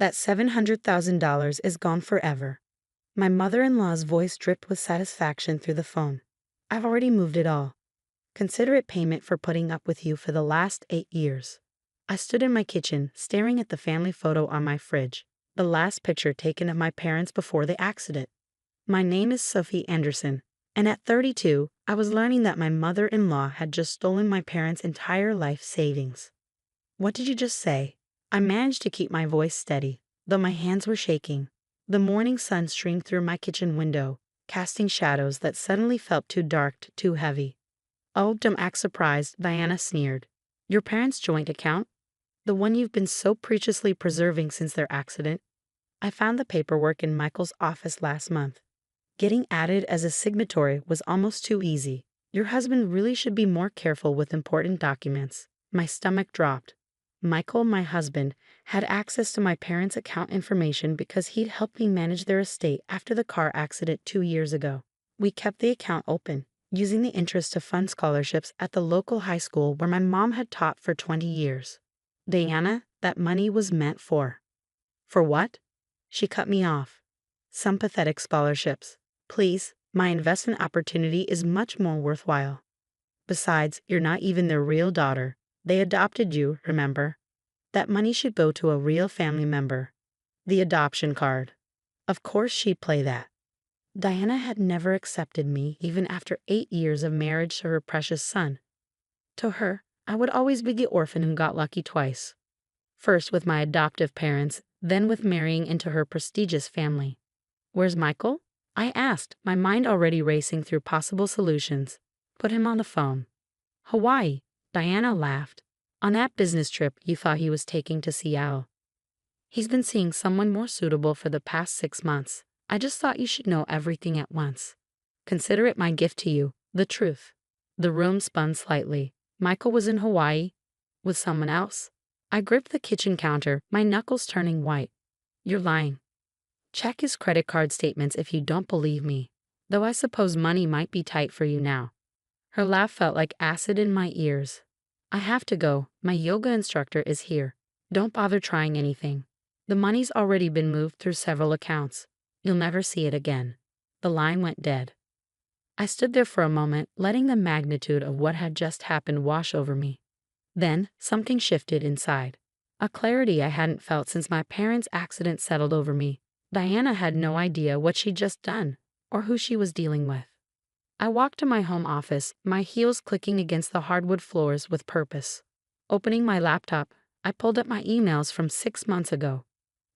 That $700,000 is gone forever. My mother-in-law's voice dripped with satisfaction through the phone. I've already moved it all. Consider it payment for putting up with you for the last 8 years. I stood in my kitchen, staring at the family photo on my fridge, the last picture taken of my parents before the accident. My name is Sophie Anderson, and at 32, I was learning that my mother-in-law had just stolen my parents' entire life savings. What did you just say? I managed to keep my voice steady, though my hands were shaking. The morning sun streamed through my kitchen window, casting shadows that suddenly felt too dark, too heavy. Oh, don't act surprised, Diana sneered. Your parents' joint account? The one you've been so preciously preserving since their accident? I found the paperwork in Michael's office last month. Getting added as a signatory was almost too easy. Your husband really should be more careful with important documents. My stomach dropped. Michael, my husband, had access to my parents' account information because he'd helped me manage their estate after the car accident 2 years ago. We kept the account open, using the interest to fund scholarships at the local high school where my mom had taught for 20 years. Diana, that money was meant for. For what? She cut me off. Some pathetic scholarships. Please, my investment opportunity is much more worthwhile. Besides, you're not even their real daughter. They adopted you, remember? That money should go to a real family member. The adoption card. Of course she'd play that. Diana had never accepted me even after 8 years of marriage to her precious son. To her, I would always be the orphan who got lucky twice. First with my adoptive parents, then with marrying into her prestigious family. Where's Michael? I asked, my mind already racing through possible solutions. Put him on the phone. Hawaii. Diana laughed. On that business trip you thought he was taking to Seattle. He's been seeing someone more suitable for the past 6 months. I just thought you should know everything at once. Consider it my gift to you, the truth. The room spun slightly. Michael was in Hawaii? With someone else? I gripped the kitchen counter, my knuckles turning white. You're lying. Check his credit card statements if you don't believe me, though I suppose money might be tight for you now. Her laugh felt like acid in my ears. I have to go. My yoga instructor is here. Don't bother trying anything. The money's already been moved through several accounts. You'll never see it again. The line went dead. I stood there for a moment, letting the magnitude of what had just happened wash over me. Then, something shifted inside. A clarity I hadn't felt since my parents' accident settled over me. Diana had no idea what she'd just done, or who she was dealing with. I walked to my home office, my heels clicking against the hardwood floors with purpose. Opening my laptop, I pulled up my emails from 6 months ago.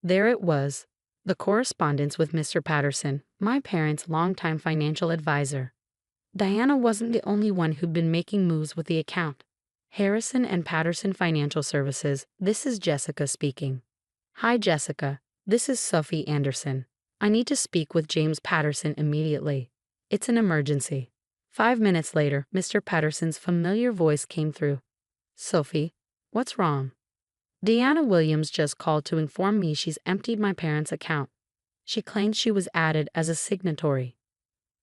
There it was, the correspondence with Mr. Patterson, my parents' longtime financial advisor. Diana wasn't the only one who'd been making moves with the account. Harrison and Patterson Financial Services, this is Jessica speaking. Hi Jessica, this is Sophie Anderson. I need to speak with James Patterson immediately. It's an emergency. 5 minutes later, Mr. Patterson's familiar voice came through. Sophie, what's wrong? Deanna Williams just called to inform me she's emptied my parents' account. She claimed she was added as a signatory.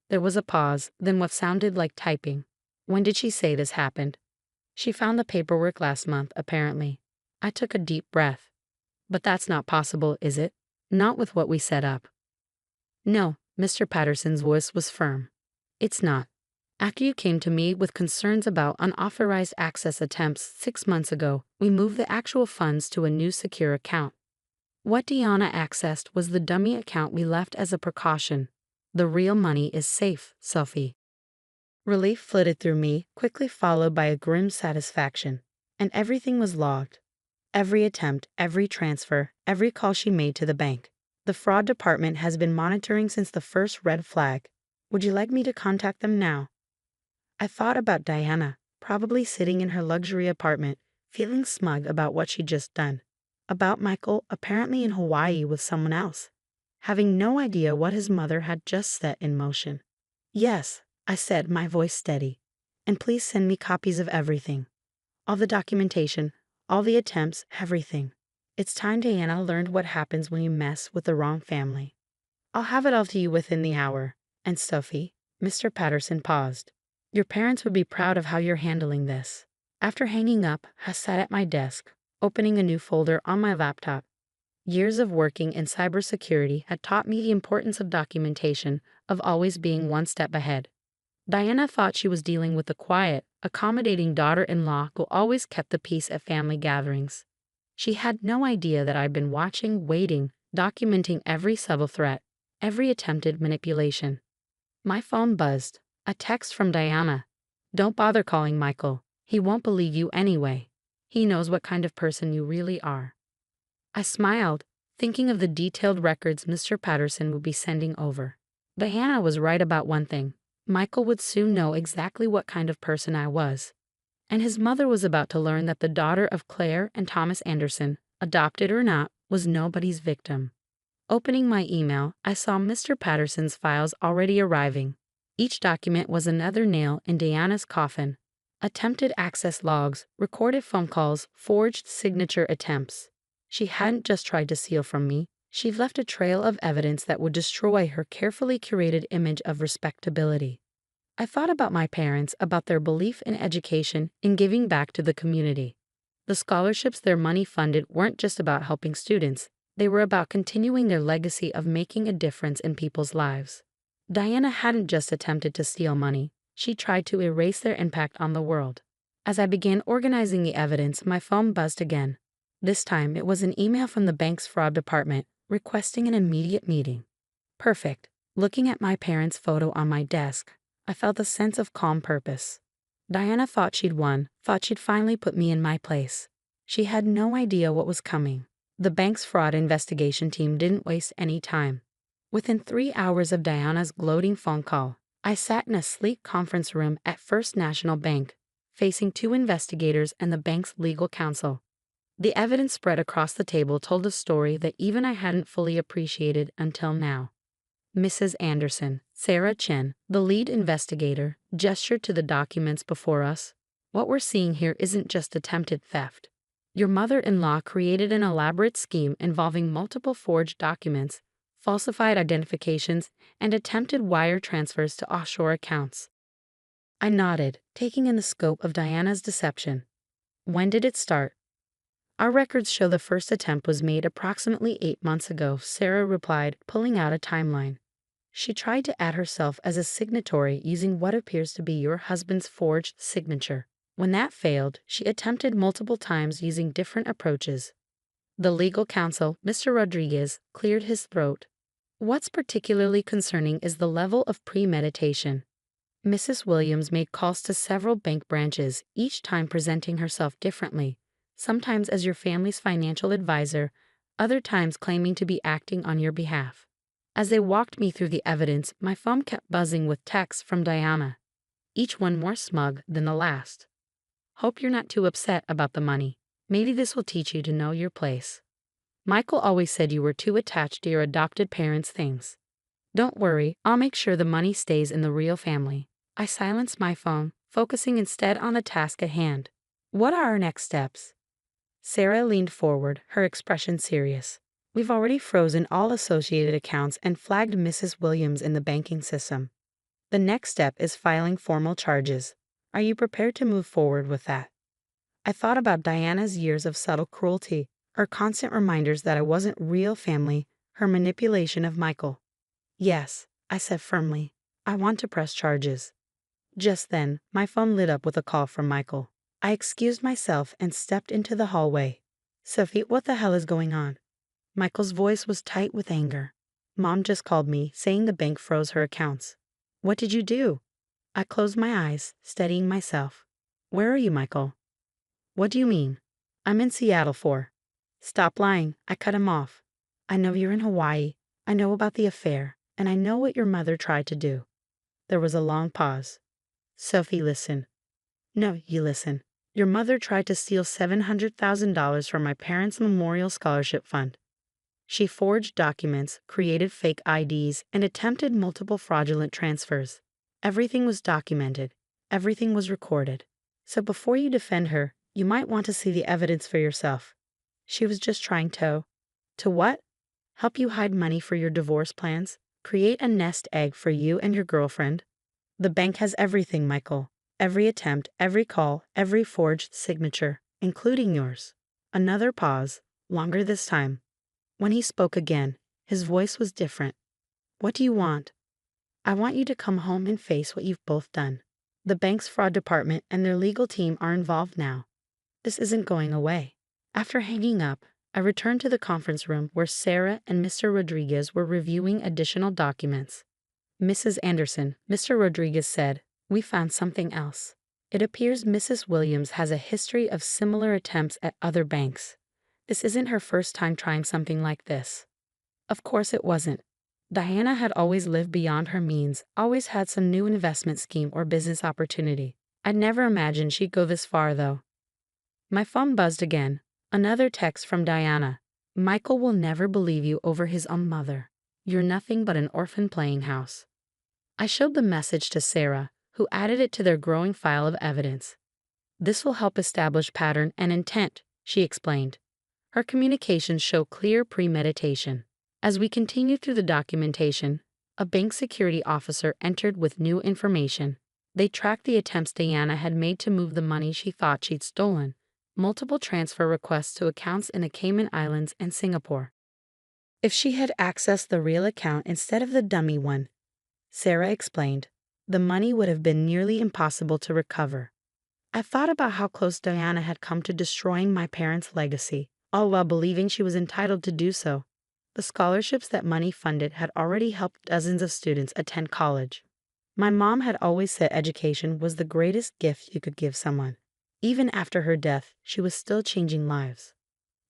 There was a pause, then what sounded like typing. When did she say this happened? She found the paperwork last month, apparently. I took a deep breath. But that's not possible, is it? Not with what we set up. No, Mr. Patterson's voice was firm. It's not. After you came to me with concerns about unauthorized access attempts 6 months ago, we moved the actual funds to a new secure account. What Deanna accessed was the dummy account we left as a precaution. The real money is safe, Sophie. Relief flitted through me, quickly followed by a grim satisfaction. And everything was logged. Every attempt, every transfer, every call she made to the bank. The fraud department has been monitoring since the first red flag. Would you like me to contact them now? I thought about Diana, probably sitting in her luxury apartment, feeling smug about what she'd just done. About Michael, apparently in Hawaii with someone else, having no idea what his mother had just set in motion. Yes, I said, my voice steady. And please send me copies of everything. All the documentation, all the attempts, everything. It's time Diana learned what happens when you mess with the wrong family. I'll have it all to you within the hour. And Sophie, Mr. Patterson paused. Your parents would be proud of how you're handling this. After hanging up, I sat at my desk, opening a new folder on my laptop. Years of working in cybersecurity had taught me the importance of documentation, of always being one step ahead. Diana thought she was dealing with a quiet, accommodating daughter-in-law who always kept the peace at family gatherings. She had no idea that I'd been watching, waiting, documenting every subtle threat, every attempted manipulation. My phone buzzed. A text from Diana. "Don't bother calling Michael. He won't believe you anyway. He knows what kind of person you really are." I smiled, thinking of the detailed records Mr. Patterson would be sending over. Diana was right about one thing. Michael would soon know exactly what kind of person I was. And his mother was about to learn that the daughter of Claire and Thomas Anderson, adopted or not, was nobody's victim. Opening my email, I saw Mr. Patterson's files already arriving. Each document was another nail in Diana's coffin. Attempted access logs, recorded phone calls, forged signature attempts. She hadn't just tried to steal from me, she'd left a trail of evidence that would destroy her carefully curated image of respectability. I thought about my parents, about their belief in education, in giving back to the community. The scholarships their money funded weren't just about helping students, they were about continuing their legacy of making a difference in people's lives. Diana hadn't just attempted to steal money, she tried to erase their impact on the world. As I began organizing the evidence, my phone buzzed again. This time it was an email from the bank's fraud department, requesting an immediate meeting. Perfect. Looking at my parents' photo on my desk, I felt a sense of calm purpose. Diana thought she'd won, thought she'd finally put me in my place. She had no idea what was coming. The bank's fraud investigation team didn't waste any time. Within 3 hours of Diana's gloating phone call, I sat in a sleek conference room at First National Bank, facing 2 investigators and the bank's legal counsel. The evidence spread across the table told a story that even I hadn't fully appreciated until now. Mrs. Anderson, Sarah Chen, the lead investigator, gestured to the documents before us. "What we're seeing here isn't just attempted theft. Your mother-in-law created an elaborate scheme involving multiple forged documents, falsified identifications, and attempted wire transfers to offshore accounts." I nodded, taking in the scope of Diana's deception. "When did it start?" "Our records show the first attempt was made approximately 8 months ago," Sarah replied, pulling out a timeline. "She tried to add herself as a signatory using what appears to be your husband's forged signature. When that failed, she attempted multiple times using different approaches." The legal counsel, Mr. Rodriguez, cleared his throat. "What's particularly concerning is the level of premeditation. Mrs. Williams made calls to several bank branches, each time presenting herself differently, sometimes as your family's financial advisor, other times claiming to be acting on your behalf. As they walked me through the evidence, my phone kept buzzing with texts from Diana, each one more smug than the last. "Hope you're not too upset about the money. Maybe this will teach you to know your place. Michael always said you were too attached to your adopted parents' things. Don't worry, I'll make sure the money stays in the real family." I silenced my phone, focusing instead on the task at hand. "What are our next steps?" Sarah leaned forward, her expression serious. "We've already frozen all associated accounts and flagged Mrs. Williams in the banking system. The next step is filing formal charges. Are you prepared to move forward with that?" I thought about Diana's years of subtle cruelty, her constant reminders that I wasn't real family, her manipulation of Michael. "Yes," I said firmly. "I want to press charges." Just then, my phone lit up with a call from Michael. I excused myself and stepped into the hallway. "Sophie, what the hell is going on?" Michael's voice was tight with anger. "Mom just called me, saying the bank froze her accounts." "What did you do?" I closed my eyes, steadying myself. "Where are you, Michael?" "What do you mean?" "I'm in Seattle for." "Stop lying," I cut him off. "I know you're in Hawaii. I know about the affair, and I know what your mother tried to do." There was a long pause. "Sophie, listen." "No, you listen. Your mother tried to steal $700,000 from my parents' memorial scholarship fund. She forged documents, created fake IDs, and attempted multiple fraudulent transfers. Everything was documented. Everything was recorded. So before you defend her, you might want to see the evidence for yourself. She was just trying to what? Help you hide money for your divorce plans? Create a nest egg for you and your girlfriend? The bank has everything, Michael. Every attempt, every call, every forged signature, including yours." Another pause, longer this time. When he spoke again, his voice was different. What do you want? I want you to come home and face what you've both done. The bank's fraud department and their legal team are involved now. This isn't going away. After hanging up, I returned to the conference room where Sarah and Mr. Rodriguez were reviewing additional documents. Mrs. Anderson, Mr. Rodriguez said, we found something else. It appears Mrs. Williams has a history of similar attempts at other banks. This isn't her first time trying something like this. Of course it wasn't. Diana had always lived beyond her means, always had some new investment scheme or business opportunity. I'd never imagined she'd go this far, though. My phone buzzed again. Another text from Diana. Michael will never believe you over his own mother. You're nothing but an orphan playing house. I showed the message to Sarah, who added it to their growing file of evidence. This will help establish pattern and intent, she explained. Her communications show clear premeditation. As we continued through the documentation, a bank security officer entered with new information. They tracked the attempts Diana had made to move the money she thought she'd stolen, multiple transfer requests to accounts in the Cayman Islands and Singapore. If she had accessed the real account instead of the dummy one, Sarah explained, the money would have been nearly impossible to recover. I thought about how close Diana had come to destroying my parents' legacy, all while believing she was entitled to do so. The scholarships that money funded had already helped dozens of students attend college. My mom had always said education was the greatest gift you could give someone. Even after her death, she was still changing lives.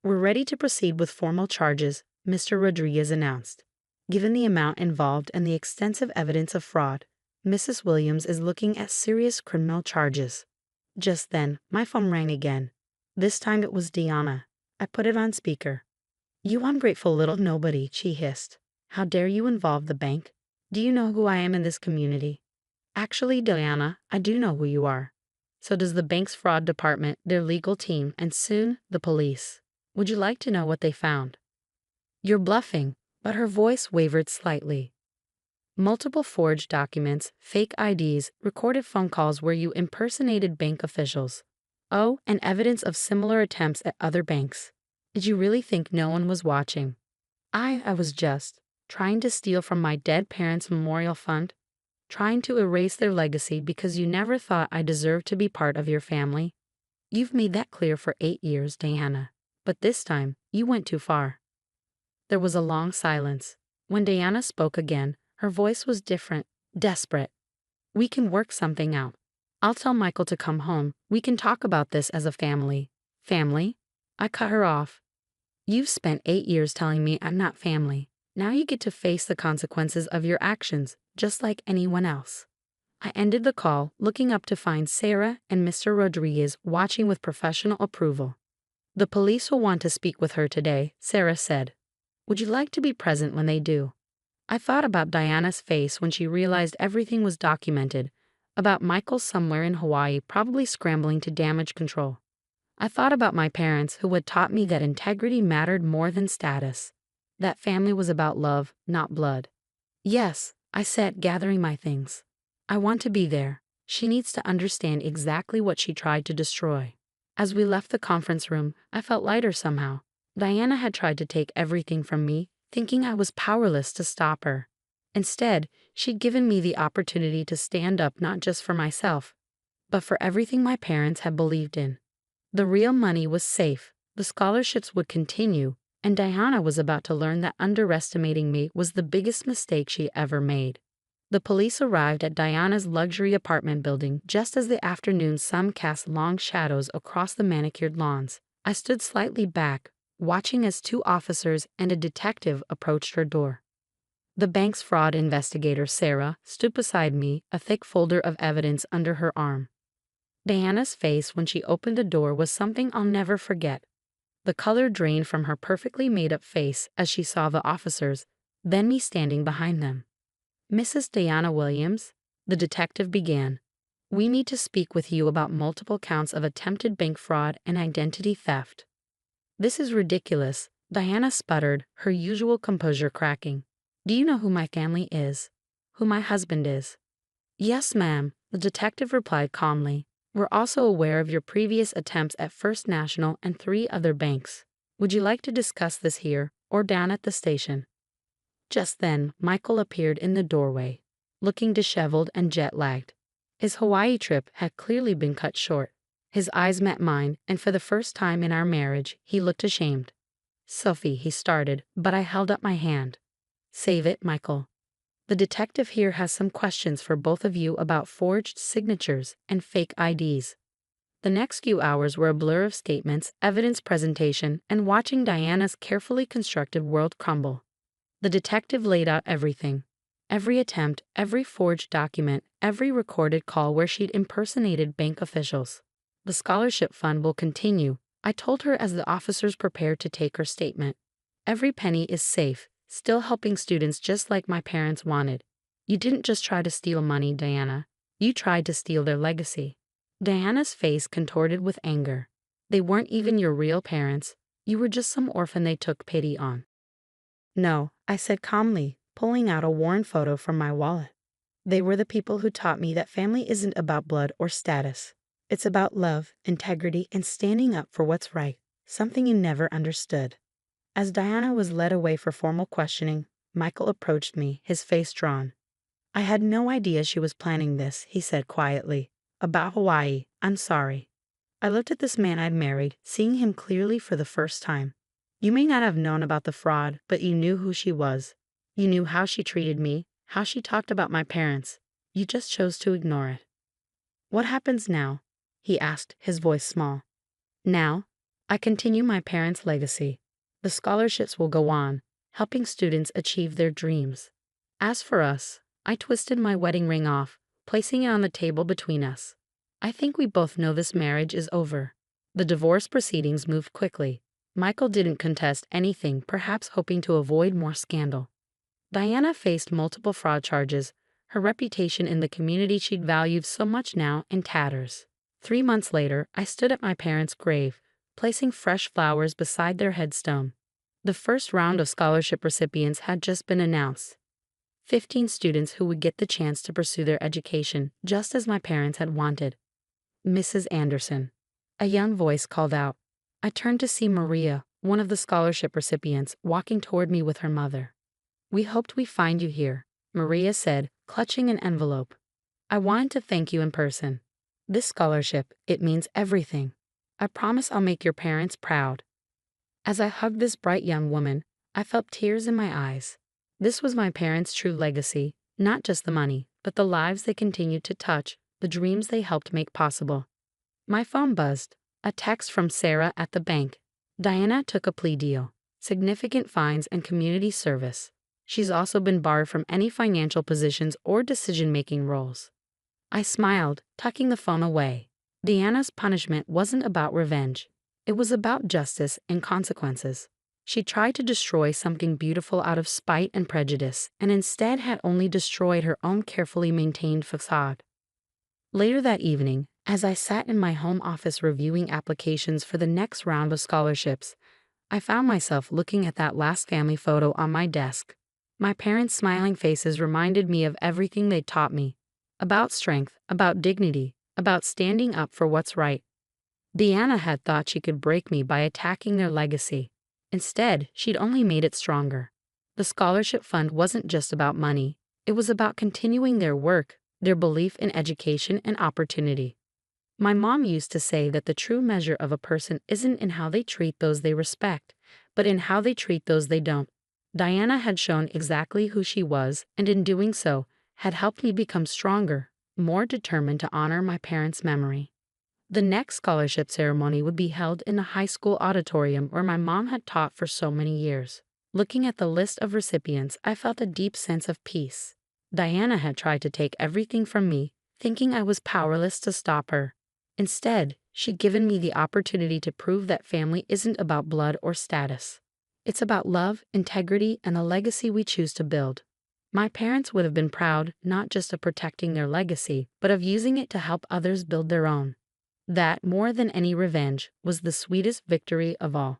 We're ready to proceed with formal charges, Mr. Rodriguez announced. Given the amount involved and the extensive evidence of fraud, Mrs. Williams is looking at serious criminal charges. Just then, my phone rang again. This time it was Diana. I put it on speaker. You ungrateful little nobody, she hissed. How dare you involve the bank? Do you know who I am in this community? Actually, Diana, I do know who you are. So does the bank's fraud department, their legal team, and soon, the police. Would you like to know what they found? You're bluffing, but her voice wavered slightly. Multiple forged documents, fake IDs, recorded phone calls where you impersonated bank officials. Oh, and evidence of similar attempts at other banks. Did you really think no one was watching? I was just trying to steal from my dead parents' memorial fund, trying to erase their legacy because you never thought I deserved to be part of your family. You've made that clear for 8 years, Diana, but this time you went too far. There was a long silence. When Diana spoke again, her voice was different, desperate. We can work something out. I'll tell Michael to come home. We can talk about this as a family. Family? I cut her off. You've spent 8 years telling me I'm not family. Now you get to face the consequences of your actions, just like anyone else. I ended the call, looking up to find Sarah and Mr. Rodriguez watching with professional approval. The police will want to speak with her today, Sarah said. Would you like to be present when they do? I thought about Diana's face when she realized everything was documented, about Michael somewhere in Hawaii probably scrambling to damage control. I thought about my parents who had taught me that integrity mattered more than status, that family was about love, not blood. Yes, I said, gathering my things. I want to be there. She needs to understand exactly what she tried to destroy. As we left the conference room, I felt lighter somehow. Diana had tried to take everything from me, thinking I was powerless to stop her. Instead, she'd given me the opportunity to stand up not just for myself, but for everything my parents had believed in. The real money was safe, the scholarships would continue, and Diana was about to learn that underestimating me was the biggest mistake she ever made. The police arrived at Diana's luxury apartment building just as the afternoon sun cast long shadows across the manicured lawns. I stood slightly back, watching as 2 officers and a detective approached her door. The bank's fraud investigator, Sarah, stood beside me, a thick folder of evidence under her arm. Diana's face when she opened the door was something I'll never forget. The color drained from her perfectly made-up face as she saw the officers, then me standing behind them. Mrs. Diana Williams, the detective began. We need to speak with you about multiple counts of attempted bank fraud and identity theft. This is ridiculous, Diana sputtered, her usual composure cracking. Do you know who my family is? Who my husband is? Yes, ma'am, the detective replied calmly. We're also aware of your previous attempts at First National and 3 other banks. Would you like to discuss this here, or down at the station. Just then, Michael appeared in the doorway, looking disheveled and jet-lagged. His Hawaii trip had clearly been cut short. His eyes met mine, and for the first time in our marriage, he looked ashamed. "Sophie," he started, but I held up my hand. "Save it, Michael. The detective here has some questions for both of you about forged signatures and fake IDs." The next few hours were a blur of statements, evidence presentation, and watching Diana's carefully constructed world crumble. The detective laid out everything. Every attempt, every forged document, every recorded call where she'd impersonated bank officials. "The scholarship fund will continue," I told her as the officers prepared to take her statement. "Every penny is safe, still helping students just like my parents wanted. You didn't just try to steal money, Diana. You tried to steal their legacy." Diana's face contorted with anger. "They weren't even your real parents. You were just some orphan they took pity on." "No," I said calmly, pulling out a worn photo from my wallet. "They were the people who taught me that family isn't about blood or status. It's about love, integrity, and standing up for what's right, something you never understood." As Diana was led away for formal questioning, Michael approached me, his face drawn. "I had no idea she was planning this," he said quietly. "About Hawaii, I'm sorry." I looked at this man I'd married, seeing him clearly for the first time. "You may not have known about the fraud, but you knew who she was. You knew how she treated me, how she talked about my parents. You just chose to ignore it." "What happens now?" he asked, his voice small. "Now, I continue my parents' legacy. The scholarships will go on, helping students achieve their dreams. As for us, I twisted my wedding ring off, placing it on the table between us. I think we both know this marriage is over." The divorce proceedings moved quickly. Michael didn't contest anything, perhaps hoping to avoid more scandal. Diana faced multiple fraud charges, her reputation in the community she'd valued so much now in tatters. 3 months later, I stood at my parents' grave, placing fresh flowers beside their headstone. The first round of scholarship recipients had just been announced. 15 students who would get the chance to pursue their education, just as my parents had wanted. "Mrs. Anderson," a young voice called out. I turned to see Maria, one of the scholarship recipients, walking toward me with her mother. "We hoped we'd find you here," Maria said, clutching an envelope. "I wanted to thank you in person. This scholarship, it means everything. I promise I'll make your parents proud." As I hugged this bright young woman, I felt tears in my eyes. This was my parents' true legacy, not just the money, but the lives they continued to touch, the dreams they helped make possible. My phone buzzed, a text from Sarah at the bank. "Diana took a plea deal, significant fines and community service. She's also been barred from any financial positions or decision-making roles." I smiled, tucking the phone away. Diana's punishment wasn't about revenge. It was about justice and consequences. She tried to destroy something beautiful out of spite and prejudice, and instead had only destroyed her own carefully maintained facade. Later that evening, as I sat in my home office reviewing applications for the next round of scholarships, I found myself looking at that last family photo on my desk. My parents' smiling faces reminded me of everything they taught me. About strength, about dignity, about standing up for what's right. Diana had thought she could break me by attacking their legacy. Instead, she'd only made it stronger. The scholarship fund wasn't just about money. It was about continuing their work, their belief in education and opportunity. My mom used to say that the true measure of a person isn't in how they treat those they respect, but in how they treat those they don't. Diana had shown exactly who she was, and in doing so, had helped me become stronger, more determined to honor my parents' memory. The next scholarship ceremony would be held in the high school auditorium where my mom had taught for so many years. Looking at the list of recipients, I felt a deep sense of peace. Diana had tried to take everything from me, thinking I was powerless to stop her. Instead, she'd given me the opportunity to prove that family isn't about blood or status. It's about love, integrity, and the legacy we choose to build. My parents would have been proud not just of protecting their legacy, but of using it to help others build their own. That, more than any revenge, was the sweetest victory of all.